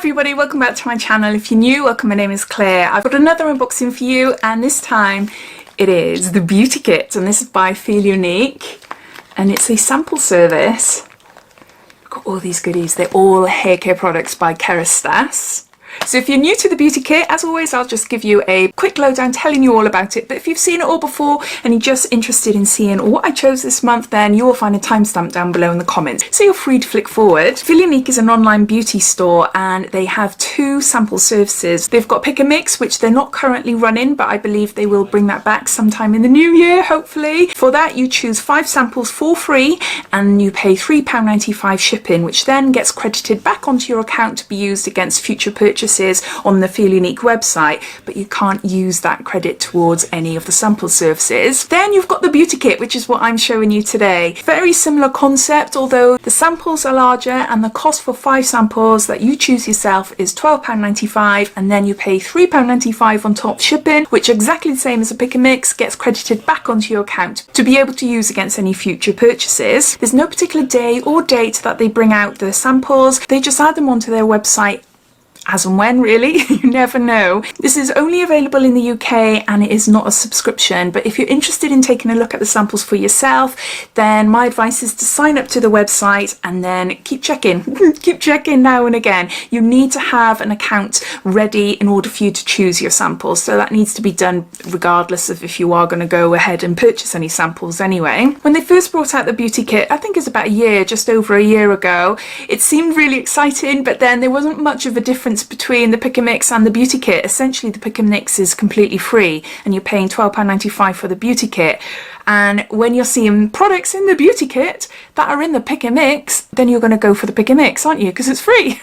everybody, welcome back to my channel. If you're new, welcome, my name is Claire. I've got another unboxing for you, and this time it is the beauty kit, and this is by Feel Unique, and it's a sample service. I've got all these goodies. They're all hair care products by Kerastase. So if you're new to the beauty kit, as always, I'll just give you a quick lowdown telling you all about it. But if you've seen it all before and you're just interested in seeing what I chose this month, then you will find a timestamp down below in the comments. So you're free to flick forward. Feel Unique is an online beauty store and they have two sample services. They've got Pick and Mix, which they're not currently running, but I believe they will bring that back sometime in the new year, hopefully. For that, you choose 5 samples for free and you pay £3.95 shipping, which then gets credited back onto your account to be used against future purchases on the Feel Unique website, but you can't use that credit towards any of the sample services. Then you've got the beauty kit, which is what I'm showing you today. Very similar concept, although the samples are larger and the cost for 5 samples that you choose yourself is £12.95, and then you pay £3.95 on top shipping, which is exactly the same as a Pick and Mix, gets credited back onto your account to be able to use against any future purchases. There's no particular day or date that they bring out the samples. They just add them onto their website as and when, really. You never know. This is only available in the UK and it is not a subscription, but if you're interested in taking a look at the samples for yourself, then my advice is to sign up to the website and then keep checking. Keep checking now and again. You need to have an account ready in order for you to choose your samples, so that needs to be done regardless of if you are going to go ahead and purchase any samples anyway. When they first brought out the beauty kit, I think it's about a year, just over a year ago, it seemed really exciting, but then there wasn't much of a difference between the Pick and Mix and the beauty kit. Essentially, the Pick and Mix is completely free and you're paying £12.95 for the beauty kit. And when you're seeing products in the beauty kit that are in the Pick and Mix, then you're going to go for the Pick and Mix, aren't you? Because it's free.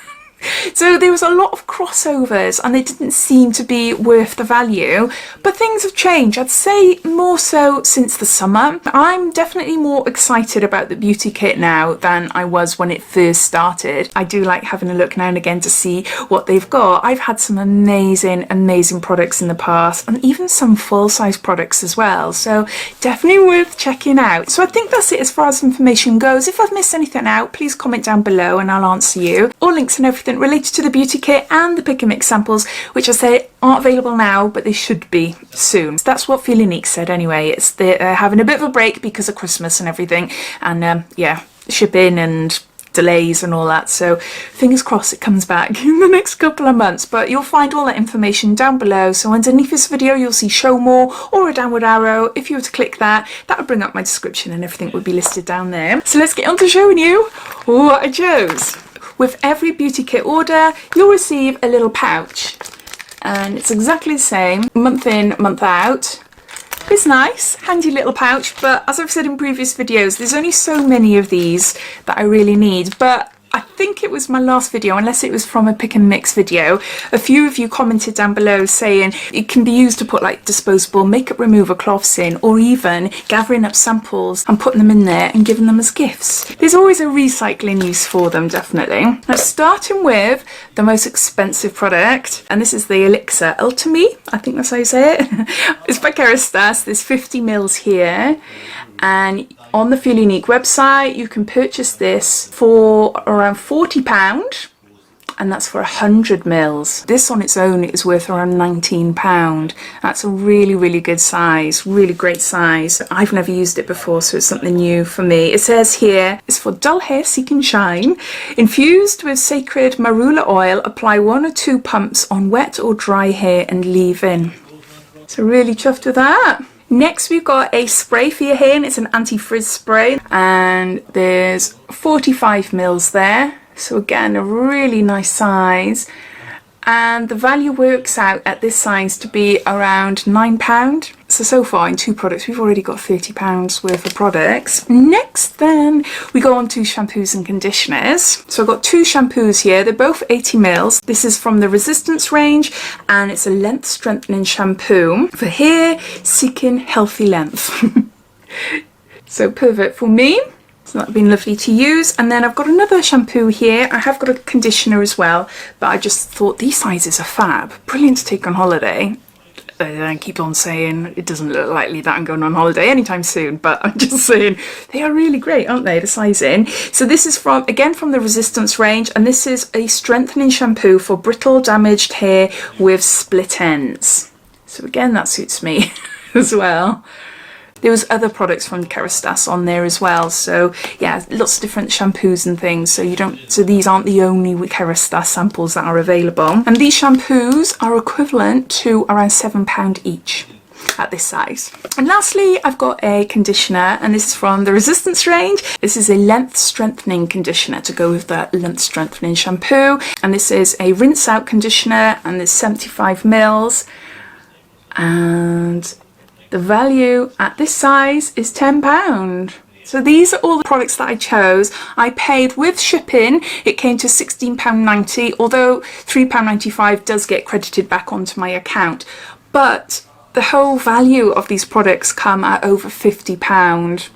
So there was a lot of crossovers and they didn't seem to be worth the value, but things have changed. I'd say more so since the summer. I'm definitely more excited about the beauty kit now than I was when it first started. I do like having a look now and again to see what they've got. I've had some amazing products in the past, and even some full-size products as well, so definitely worth checking out. So I think that's it as far as information goes. If I've missed anything out, please comment down below and I'll answer you. All links and everything related to the beauty kit and the Pick and Mix samples, which I say aren't available now, but they should be soon. So that's what Feel Unique said anyway. It's they're having a bit of a break because of Christmas and everything, and yeah, shipping and delays and all that, so fingers crossed it comes back in the next couple of months. But you'll find all that information down below. So underneath this video you'll see show more or a downward arrow. If you were to click that, that would bring up my description and everything would be listed down there. So let's get on to showing you what I chose. With every beauty kit order, you'll receive a little pouch, and it's exactly the same, month in, month out. It's nice, handy little pouch, but as I've said in previous videos, there's only so many of these that I really need. But I think it was my last video, unless it was from a Pick and Mix video, a few of you commented down below saying it can be used to put like disposable makeup remover cloths in, or even gathering up samples and putting them in there and giving them as gifts. There's always a recycling use for them, definitely. Now, starting with the most expensive product, and this is the Elixir Ultime, I think that's how you say it. It's by Kerastase. There's 50 mils here, and on the Feel Unique website you can purchase this for around £40, and that's for 100 mils. This on its own is worth around £19. That's a really good size, really great size. I've never used it before, so it's something new for me. It says here it's for dull hair seeking shine. Infused with sacred marula oil, apply 1 or 2 pumps on wet or dry hair and leave in. So really chuffed with that. Next we've got a spray for your hair, and it's an anti-frizz spray, and there's 45 mils there, so again a really nice size, and the value works out at this size to be around £9. So far in 2 products we've already got £30 worth of products. Next then we go on to shampoos and conditioners. So I've got 2 shampoos here, they're both 80 mils. This is from the Resistance range and it's a length strengthening shampoo for hair seeking healthy length. So perfect for me. So that's been lovely to use. And then I've got another shampoo here. I have got a conditioner as well, but I just thought these sizes are fab. Brilliant to take on holiday. I keep on saying it doesn't look likely that I'm going on holiday anytime soon, but I'm just saying they are really great, aren't they, the sizing? So this is from the Resistance range, and this is a strengthening shampoo for brittle, damaged hair with split ends. So again, that suits me as well. There was other products from Kerastase on there as well, so yeah, lots of different shampoos and things. So these aren't the only Kerastase samples that are available. And these shampoos are equivalent to around £7 each at this size. And lastly, I've got a conditioner, and this is from the Resistance range. This is a length strengthening conditioner to go with the length strengthening shampoo, and this is a rinse out conditioner, and there's 75 mils, and the value at this size is £10. So these are all the products that I chose. I paid with shipping, it came to £16.90, although £3.95 does get credited back onto my account. But the whole value of these products come at over £50.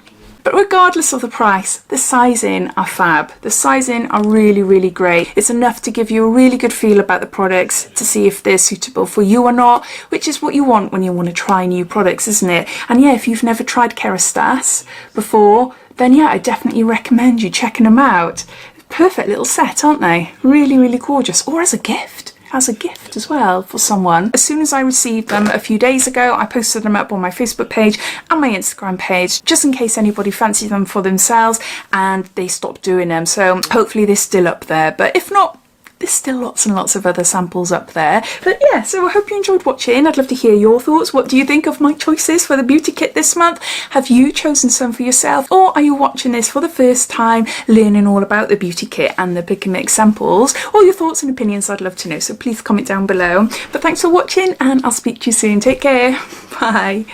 But regardless of the price, the sizing are fab. The sizing are really, really great. It's enough to give you a really good feel about the products to see if they're suitable for you or not, which is what you want when you want to try new products, isn't it? And yeah, if you've never tried Kerastase before, then yeah, I definitely recommend you checking them out. Perfect little set, aren't they? Really, really gorgeous. Or as a gift. As a gift as well for someone. As soon as I received them a few days ago, I posted them up on my Facebook page and my Instagram page, just in case anybody fancies them for themselves and they stopped doing them. So hopefully they're still up there, but if not, there's still lots and lots of other samples up there. But yeah, so I hope you enjoyed watching. I'd love to hear your thoughts. What do you think of my choices for the beauty kit this month? Have you chosen some for yourself, or are you watching this for the first time, learning all about the beauty kit and the pick and mix samples? All your thoughts and opinions I'd love to know, so please comment down below. But thanks for watching, and I'll speak to you soon. Take care. Bye.